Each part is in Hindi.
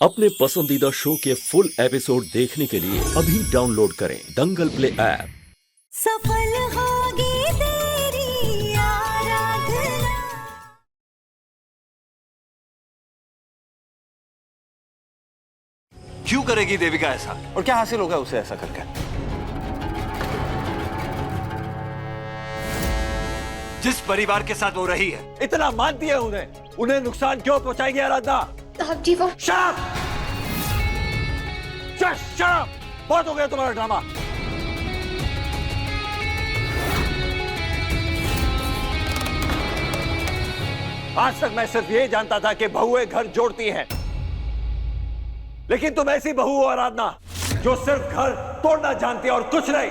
अपने पसंदीदा शो के फुल एपिसोड देखने के लिए अभी डाउनलोड करें दंगल प्ले ऐप। सफल होगी तेरी आराधना। क्यों करेगी देविका ऐसा, और क्या हासिल होगा उसे ऐसा करके? जिस परिवार के साथ वो रही है, इतना मानती है उन्हें नुकसान क्यों पहुंचाएगी आराधना? शराब! शराब! बहुत हो गया तुम्हारा ड्रामा। आज तक मैं सिर्फ ये जानता था कि बहुएं घर जोड़ती हैं, लेकिन तुम ऐसी बहू हो आराधना जो सिर्फ घर तोड़ना जानती है और कुछ नहीं।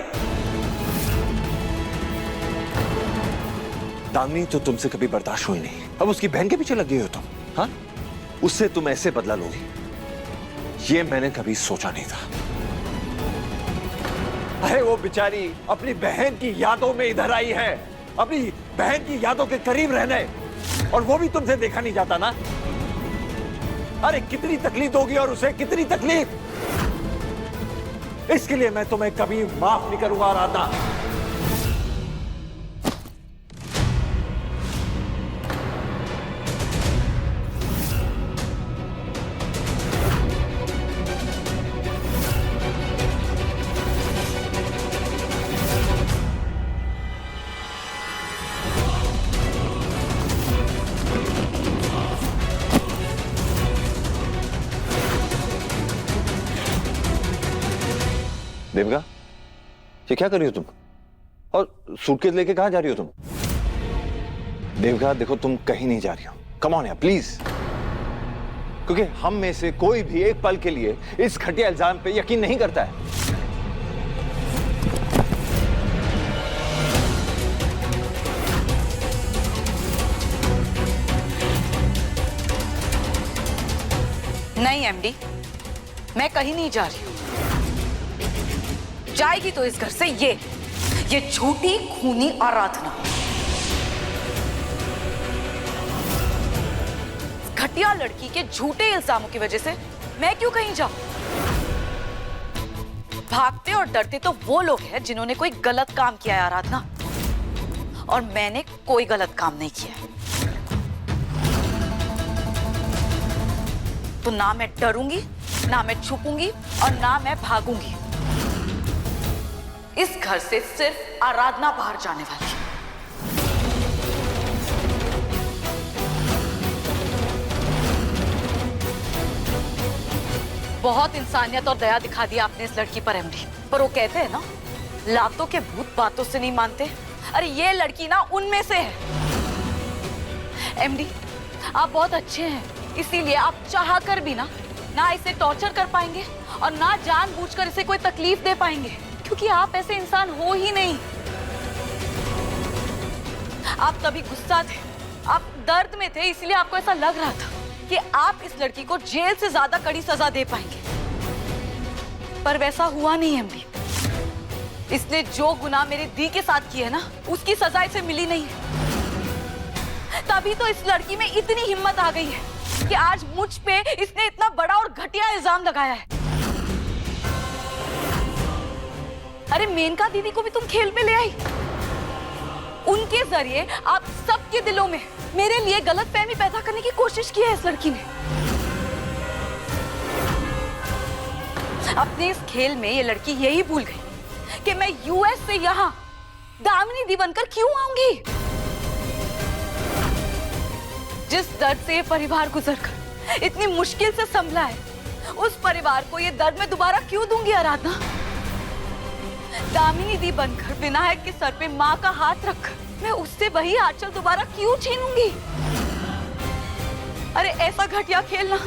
दामिनी तो तुमसे कभी बर्दाश्त हुई नहीं, अब उसकी बहन के पीछे लगी हो तुम। हाँ, उससे तुम ऐसे बदला लोगी, ये मैंने कभी सोचा नहीं था। अरे वो बेचारी अपनी बहन की यादों में इधर आई है, अपनी बहन की यादों के करीब रहने, और वो भी तुमसे देखा नहीं जाता ना। अरे कितनी तकलीफ होगी और उसे कितनी तकलीफ, इसके लिए मैं तुम्हें कभी माफ नहीं करूंगा आराधना। देविका, ये क्या कर रही हो तुम? और सूटकेस लेके कहां जा रही हो तुम? देविका देखो, तुम कहीं नहीं जा रही हो। कम ऑन यार प्लीज, क्योंकि हम में से कोई भी एक पल के लिए इस घटिया इल्जाम पे यकीन नहीं करता है। नहीं एमडी, मैं कहीं नहीं जा रही हूं। जाएगी तो इस घर से ये झूठी खूनी आराधना। घटिया लड़की के झूठे इल्जामों की वजह से मैं क्यों कहीं जाऊं? भागते और डरते तो वो लोग हैं जिन्होंने कोई गलत काम किया है आराधना, और मैंने कोई गलत काम नहीं किया है। तो ना मैं डरूंगी, ना मैं छुपूंगी, और ना मैं भागूंगी। इस घर से सिर्फ आराधना बाहर जाने वाली है। बहुत इंसानियत और दया दिखा दिया आपने इस लड़की पर एमडी, पर वो कहते हैं ना, लातों के भूत बातों से नहीं मानते। अरे ये लड़की ना उनमें से है। एमडी, आप बहुत अच्छे हैं, इसीलिए आप चाह कर भी ना इसे टॉर्चर कर पाएंगे और ना जानबूझकर इसे कोई तकलीफ दे पाएंगे, क्योंकि आप ऐसे इंसान हो ही नहीं। आप तभी गुस्सा थे, आप दर्द में थे, इसलिए आपको ऐसा लग रहा था कि आप इस लड़की को जेल से ज्यादा कड़ी सजा दे पाएंगे, पर वैसा हुआ नहीं एमडी। इसने जो गुनाह मेरे दी के साथ किए ना, उसकी सजा इसे मिली नहीं है। तभी तो इस लड़की में इतनी हिम्मत आ गई है कि आज मुझ पे इसने इतना बड़ा और घटिया इल्जाम लगाया है। अरे मेनका दीदी को भी तुम खेल में ले आई। उनके जरिए आप सबके दिलों में मेरे लिए गलतफहमी पैदा करने की कोशिश की है इस लड़की ने। अपने इस खेल में ये लड़की यही भूल गई कि मैं यूएस से यहाँ दामिनी दी बनकर क्यों आऊंगी। जिस दर्द से ये परिवार गुजरकर इतनी मुश्किल से संभला है, उस परिवार को ये दर्द में दोबारा क्यों दूंगी आराधना? दामिनी दी बनकर विनायक के सर पे माँ का हाथ रखकर मैं उससे वही आंचल दोबारा क्यों छीनूंगी? अरे ऐसा घटिया खेलना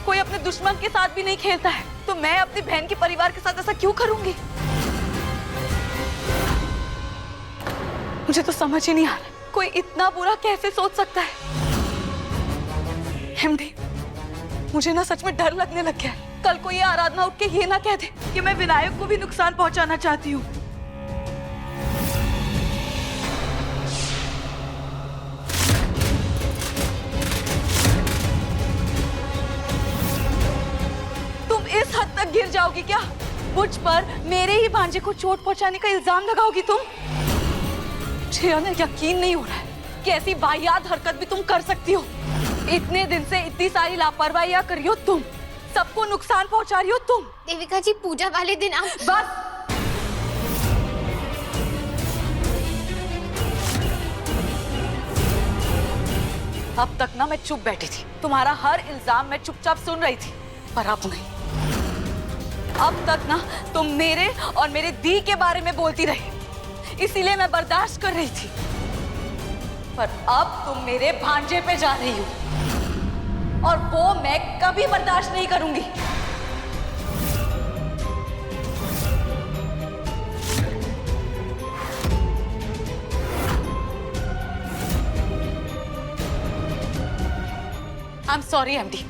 कोई अपने दुश्मन के साथ भी नहीं खेलता है, तो मैं अपनी बहन के परिवार के साथ ऐसा क्यों करूंगी? मुझे तो समझ ही नहीं आ रहा, कोई इतना बुरा कैसे सोच सकता है? एमडी, मुझे ना सच में डर लगने लग गया है। कल को ये आराधना उठ के ये ना कह दे कि मैं विनायक को भी नुकसान पहुंचाना चाहती हूँ। तक गिर जाओगी क्या? मुझ पर मेरे ही भांजे को चोट पहुंचाने का इल्जाम लगाओगी तुम? मुझे ना यकीन नहीं हो रहा है कि ऐसी वाहियात हरकत भी तुम कर सकती हो। इतने दिन से इतनी सारी लापरवाहियां कर रही हो तुम, सबको नुकसान पहुंचा रही हो तुम। देविका जी, पूजा वाले दिन आप बस। अब तक ना मैं चुप बैठी थी, तुम्हारा हर इल्जाम मैं चुपचाप सुन रही थी, पर अब नहीं। अब तक ना तुम मेरे और मेरे दी के बारे में बोलती रही, इसीलिए मैं बर्दाश्त कर रही थी, पर अब तुम मेरे भांजे पे जा रही हो और वो मैं कभी बर्दाश्त नहीं करूंगी। आई एम सॉरी एमडी,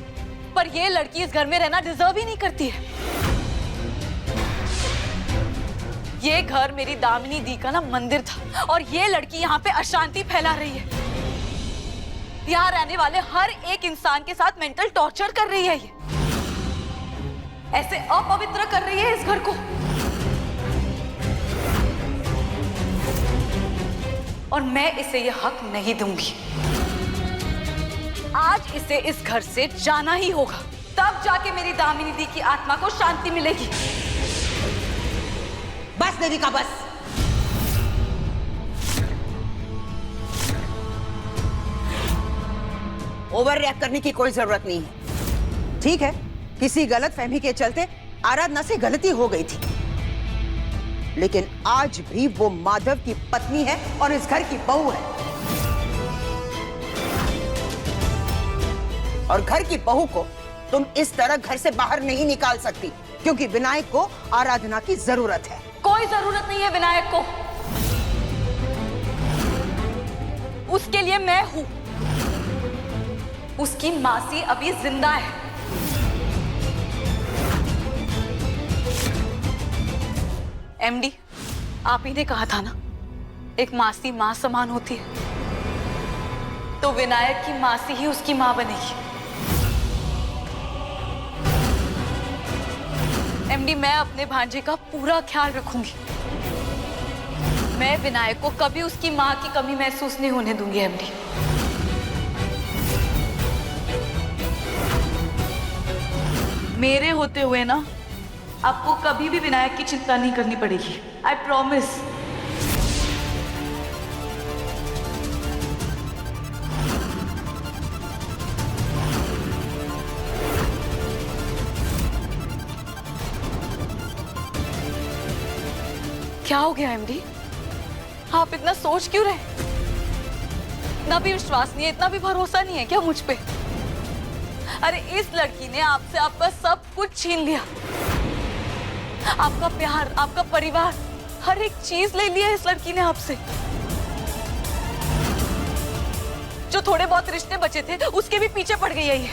पर ये लड़की इस घर में रहना डिजर्व ही नहीं करती है। ये घर मेरी दामिनी दी का ना मंदिर था और ये लड़की यहाँ पे अशांति फैला रही है। यहाँ रहने वाले हर एक इंसान के साथ मेंटल टॉर्चर कर रही है। ये ऐसे अपवित्र कर रही है इस घर को, और मैं इसे ये हक नहीं दूंगी। आज इसे इस घर से जाना ही होगा, तब जाके मेरी दामिनी दी की आत्मा को शांति मिलेगी। बस देविका, बस। ओवर रिएक्ट करने की कोई जरूरत नहीं है। ठीक है, किसी गलत फहमी के चलते आराधना से गलती हो गई थी, लेकिन आज भी वो माधव की पत्नी है और इस घर की बहू है। और घर की बहू को तुम इस तरह घर से बाहर नहीं निकाल सकती, क्योंकि विनायक को आराधना की जरूरत है। कोई जरूरत नहीं है विनायक को, उसके लिए मैं हूं। उसकी मासी अभी जिंदा है। एमडी, आप ही ने कहा था ना, एक मासी मां समान होती है, तो विनायक की मासी ही उसकी मां बनेगी। एमडी, मैं अपने भांजे का पूरा ख्याल रखूंगी। मैं विनायक को कभी उसकी मां की कमी महसूस नहीं होने दूंगी। एमडी, मेरे होते हुए ना आपको कभी भी विनायक की चिंता नहीं करनी पड़ेगी। I promise. क्या हो गया एमडी? आप इतना सोच क्यों रहे? इतना भी विश्वास नहीं है, इतना भी भरोसा नहीं है क्या मुझ पे? अरे इस लड़की ने आपसे आपका सब कुछ छीन लिया, आपका प्यार, आपका परिवार, हर एक चीज ले लिया इस लड़की ने आपसे। जो थोड़े बहुत रिश्ते बचे थे उसके भी पीछे पड़ गई है ये।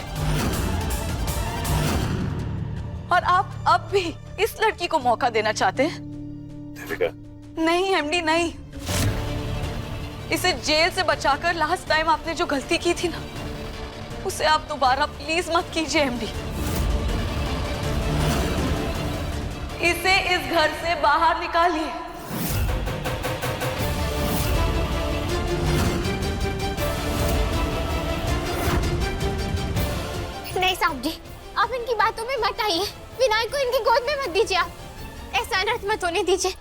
और आप अब भी इस लड़की को मौका देना चाहते हैं? नहीं एमडी, नहीं। इसे जेल से बचाकर लास्ट टाइम आपने जो गलती की थी ना, उसे आप दोबारा प्लीज मत कीजिए एमडी। इसे इस घर से बाहर निकालिए। नहीं साहब जी, आप इनकी बातों में मत आइए। विनायक को इनकी गोद में मत दीजिए। आप ऐसा अनर्थ मत होने दीजिए।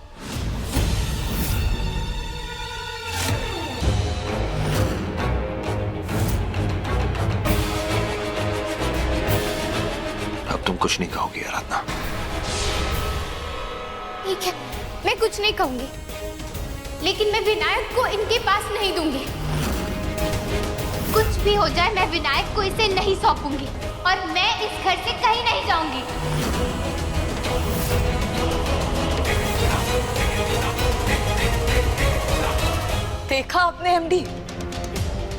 अब तुम कुछ नहीं कहोगी आराधना? ठीक है, मैं कुछ नहीं कहूंगी, लेकिन मैं विनायक को इनके पास नहीं दूंगी। कुछ भी हो जाए, मैं विनायक को इसे नहीं सौंपूंगी और मैं इस घर से कहीं नहीं जाऊंगी। देखा आपने एमडी?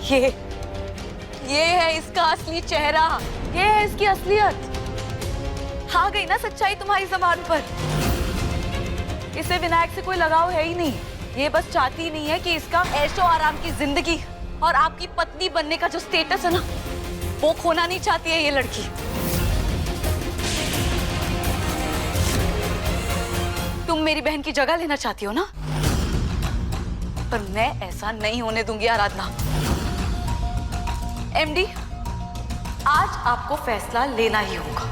ये है इसका असली चेहरा, ये है इसकी असलियत। आ गई ना सच्चाई तुम्हारी ज़बान पर। इसे विनायक से कोई लगाव है ही नहीं। ये बस चाहती नहीं है कि इसका ऐशो आराम की जिंदगी और आपकी पत्नी बनने का जो स्टेटस है ना, वो खोना नहीं चाहती है ये लड़की। तुम मेरी बहन की जगह लेना चाहती हो ना, पर मैं ऐसा नहीं होने दूंगी आराधना। एमडी, आज आपको फैसला लेना ही होगा।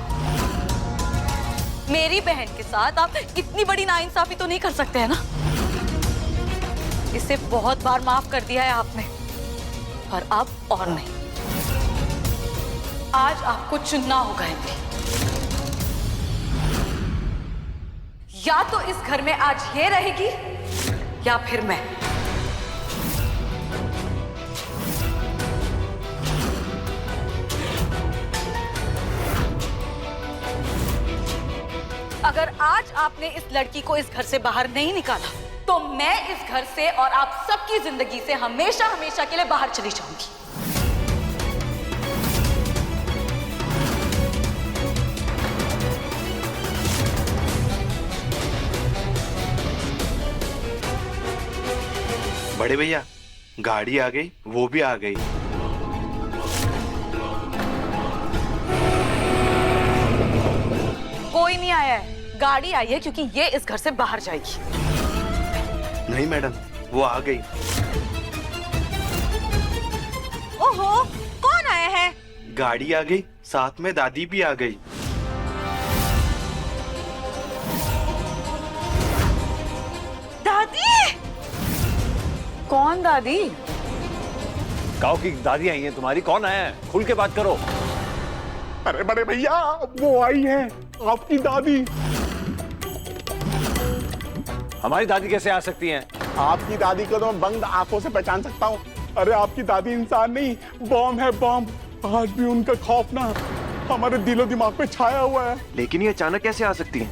मेरी बहन के साथ आप इतनी बड़ी नाइंसाफी तो नहीं कर सकते हैं ना। इसे बहुत बार माफ कर दिया है आपने, पर अब और नहीं। आज आपको चुनना होगा एमडी। या तो इस घर में आज ये रहेगी या फिर मैं। अगर आज आपने इस लड़की को इस घर से बाहर नहीं निकाला तो मैं इस घर से और आप सबकी जिंदगी से हमेशा हमेशा के लिए बाहर चली जाऊंगी। बड़े भैया, गाड़ी आ गई, वो भी आ गई। कोई नहीं आया है, गाड़ी आई है क्योंकि ये इस घर से बाहर जाएगी। नहीं मैडम, वो आ गई। ओहो, कौन आया है? गाड़ी आ गई, साथ में दादी भी आ गई। दादी? कौन दादी? गांव की दादी आई है तुम्हारी, कौन आया है? खुल के बात करो। अरे बड़े भैया, वो आई है आपकी दादी। हमारी दादी कैसे आ सकती हैं? आपकी दादी को तो मैं बंद आंखों से पहचान सकता हूँ। अरे आपकी दादी इंसान नहीं, बॉम्ब है, बॉम्ब। आज भी उनका खौफ ना हमारे दिलो दिमाग पे छाया हुआ है। लेकिन ये अचानक कैसे आ सकती हैं?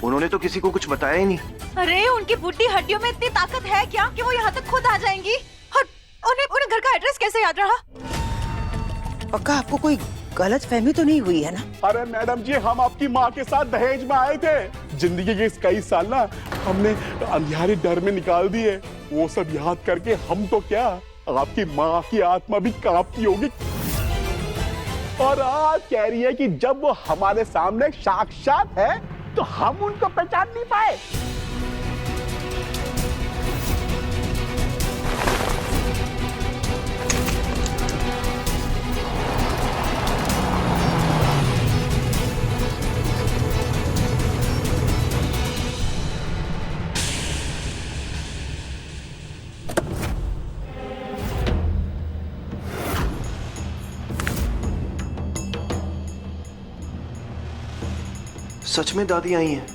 उन्होंने तो किसी को कुछ बताया ही नहीं। अरे उनकी बुढ़ी हड्डियों में इतनी ताकत है क्या कि वो यहाँ तक खुद आ जाएंगी? और उन्हें घर का एड्रेस कैसे याद रहा? पक्का आपको कोई गलत फहमी तो नहीं हुई है ना? अरे मैडम जी, हम आपकी माँ के साथ दहेज में आए थे। जिंदगी के कई साल ना हमने अंधियारे डर में निकाल दिए। वो सब याद करके हम तो क्या, आपकी माँ की आत्मा भी कांपती होगी। और आज कह रही है कि जब वो हमारे सामने साक्षात है तो हम उनको पहचान नहीं पाए। सच में दादी आई हैं?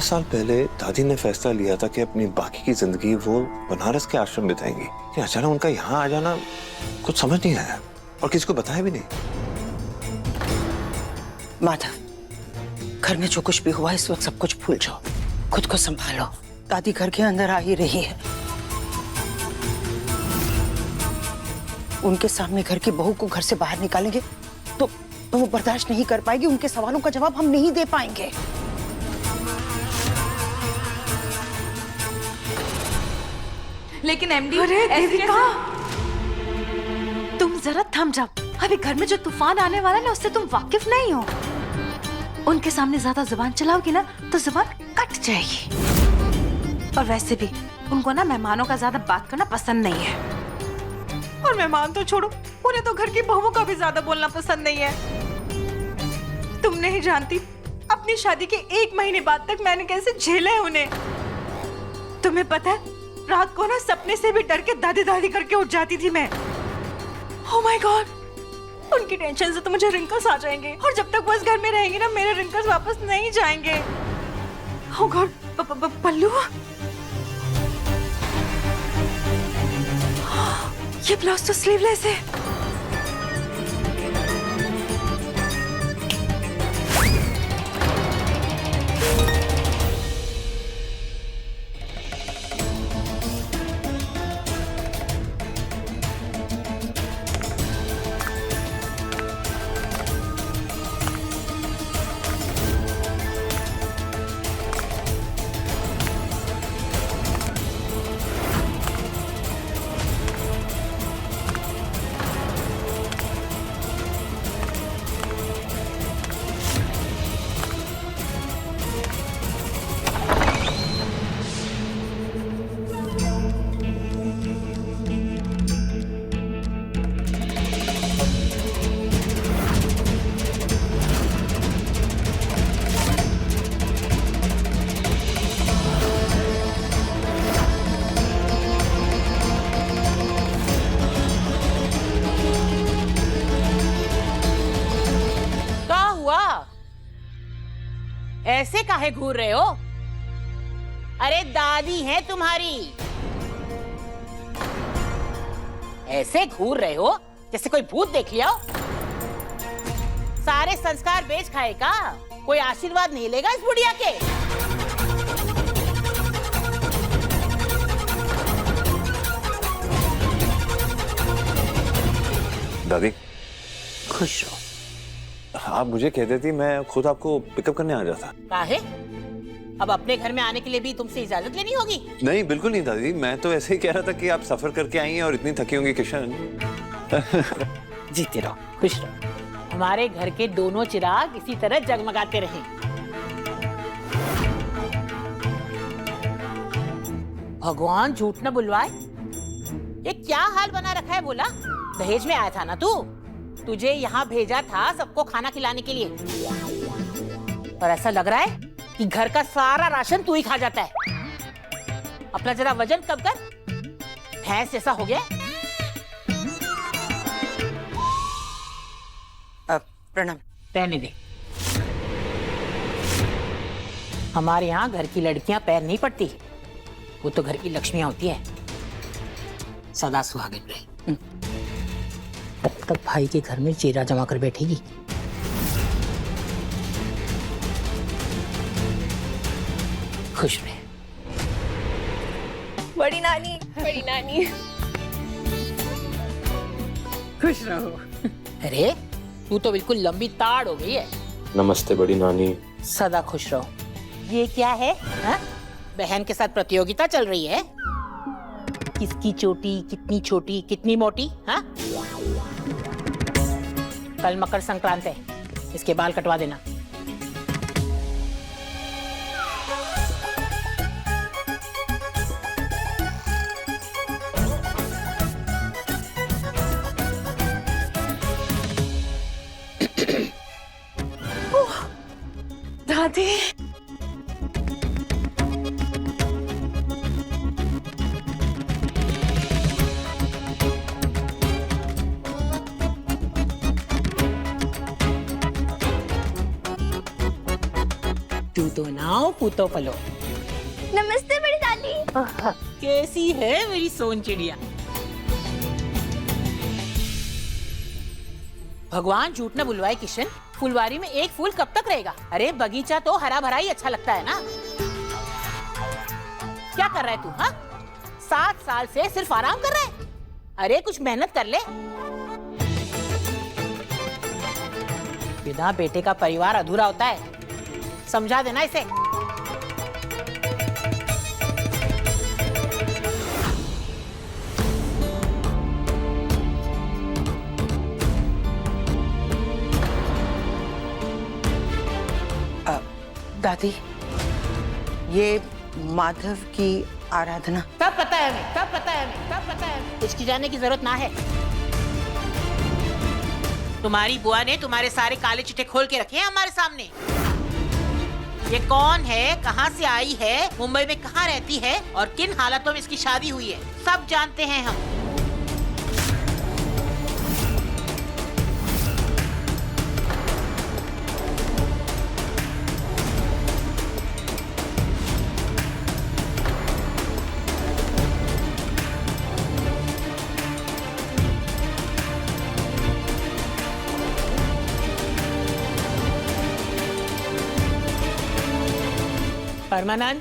साल पहले दादी ने फैसला लिया था कि अपनी बाकी की जिंदगी वो बनारस के आश्रम बिताएंगी। कि अचानक उनका यहाँ आ जाना कुछ समझ नहीं आया और किसी को बताया भी नहीं। माधव, घर में जो कुछ भी हुआ इस वक्त सब कुछ भूल जाओ, खुद को संभालो। दादी घर के अंदर आ ही रही है। उनके सामने घर की बहू को घर से बाहर निकालेंगे तो वो बर्दाश्त नहीं कर पाएगी। उनके सवालों का जवाब हम नहीं दे पाएंगे। लेकिन एमडी, देविका, तुम जरा थम जाओ। अभी घर में जो तूफान आने वाला है ना, उससे तुम वाकिफ नहीं हो। उनके सामने ज्यादा जुबान चलाओगी ना तो जुबान कट जाएगी। और वैसे भी उनको ना मेहमानों का ज्यादा बात करना पसंद नहीं है। और मेहमान तो छोड़ो, उन्हें तो घर की बहुओं का भी ज्यादा बोलना पसंद नहीं है। तुम नहीं जानती, अपनी शादी के 1 महीने बाद तक मैंने कैसे झेला है उन्हें। तुम्हें पता है, रात को ना सपने से भी डर के दादी दादी करके उठ जाती थी मैं। ओह माय गॉड, उनकी टेंशन से तो मुझे रिंकल्स आ जाएंगे। और जब तक वो इस घर में रहेंगी ना, मेरे रिंकल्स वापस नहीं जाएंगे। ओह गॉड, पल्लू, ये ब्लाउज तो स्लीवलेस है। ऐसे काहे घूर रहे हो? अरे दादी है तुम्हारी, ऐसे घूर रहे हो जैसे कोई भूत देख लिया हो। सारे संस्कार बेच खाए का? कोई आशीर्वाद नहीं लेगा इस बुढ़िया के? दादी खुश रहो। आप मुझे कह देती, मैं खुद आपको पिकअप करने आ जाता। काहे? अब अपने घर में आने के लिए भी तुमसे इजाजत लेनी होगी? नहीं, बिल्कुल नहीं दादी, मैं तो ऐसे ही कह रहा था कि आप सफर करके आई हैं और इतनी थकी होंगी किशन। जीते रहो, खुश रहो। हमारे घर के दोनों चिराग इसी तरह जगमगाते रहें। भगवान झूठ न बुलवाए। ये क्या हाल बना रखा है? बोला दहेज में आया था ना तू? तुझे यहाँ भेजा था सबको खाना खिलाने के लिए, और ऐसा लग रहा है कि घर का सारा राशन तू ही खा जाता है। अपना जरा वजन कम कर, भैंस जैसा हो गया। प्रणाम। रहने दे। हमारे यहाँ घर की लड़कियां पैर नहीं पड़ती, वो तो घर की लक्ष्मियां होती है। सदा सुहागिन रहे। तब तक भाई के घर में चेहरा जमा कर बैठेगी। खुश रहे। बड़ी नानी, बड़ी नानी। खुश रहो। अरे तू तो बिल्कुल लंबी ताड़ हो गई है। नमस्ते बड़ी नानी। सदा खुश रहो। ये क्या है हा? बहन के साथ प्रतियोगिता चल रही है? किसकी चोटी कितनी छोटी कितनी मोटी? हाँ, कल मकर संक्रांत है, इसके बाल कटवा देना। दादी, दूधो नाव पूतो पलो। नमस्ते बड़ी दादी। कैसी है मेरी सोन चिड़िया? भगवान झूठ न बुलवाए किशन, फुलवारी में एक फूल कब तक रहेगा? अरे बगीचा तो हरा भरा ही अच्छा लगता है ना। क्या कर रहा है तू? हाँ, 7 साल से सिर्फ आराम कर रहा है। अरे कुछ मेहनत कर ले। बिना बेटे का परिवार अधूरा होता है, समझा देना इसे। दादी, ये माधव की आराधना। सब पता है हमें, सब पता है हमें, सब पता है हमें। इसकी जाने की जरूरत ना है। तुम्हारी बुआ ने तुम्हारे सारे काले चिट्ठे खोल के रखे हैं हमारे सामने। ये कौन है, कहाँ से आई है, मुंबई में कहाँ रहती है और किन हालातों में इसकी शादी हुई है, सब जानते हैं हम। परमानंद,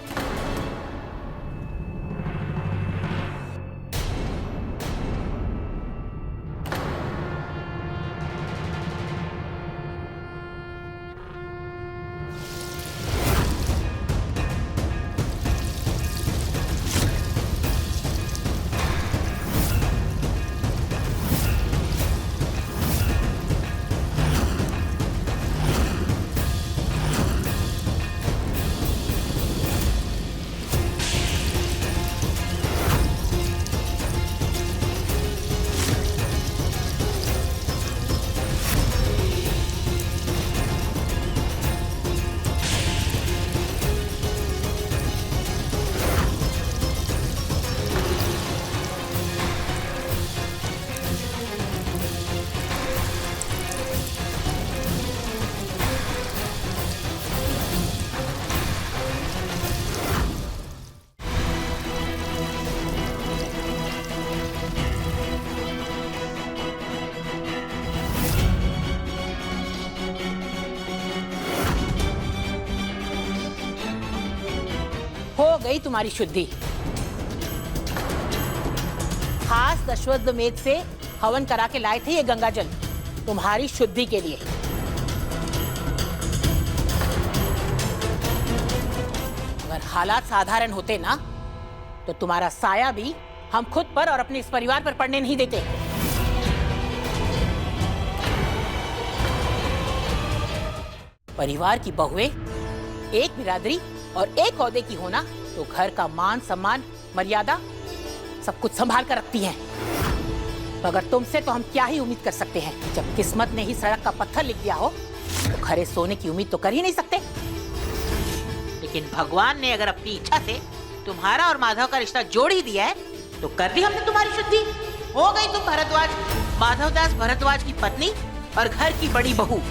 गई तुम्हारी शुद्धि। खास दशवद्ध से हवन करा के लाए थे ये गंगा जल तुम्हारी शुद्धि के लिए। अगर हालात साधारण होते ना तो तुम्हारा साया भी हम खुद पर और अपने इस परिवार पर पड़ने नहीं देते। परिवार की बहुएं एक बिरादरी और एक ओहदे की होना तो घर का मान सम्मान मर्यादा सब कुछ संभाल कर रखती हैं। मगर तुमसे तो हम क्या ही उम्मीद कर सकते हैं जब किस्मत ने ही सड़क का पत्थर लिख दिया हो तो खरे सोने की उम्मीद तो कर ही नहीं सकते। लेकिन भगवान ने अगर अपनी इच्छा से तुम्हारा और माधव का रिश्ता जोड़ ही दिया है तो कर दी हमने तुम्हारी शुद्धि। हो गई तुम भरद्वाज, माधवदास भरद्वाज की पत्नी और घर की बड़ी बहू।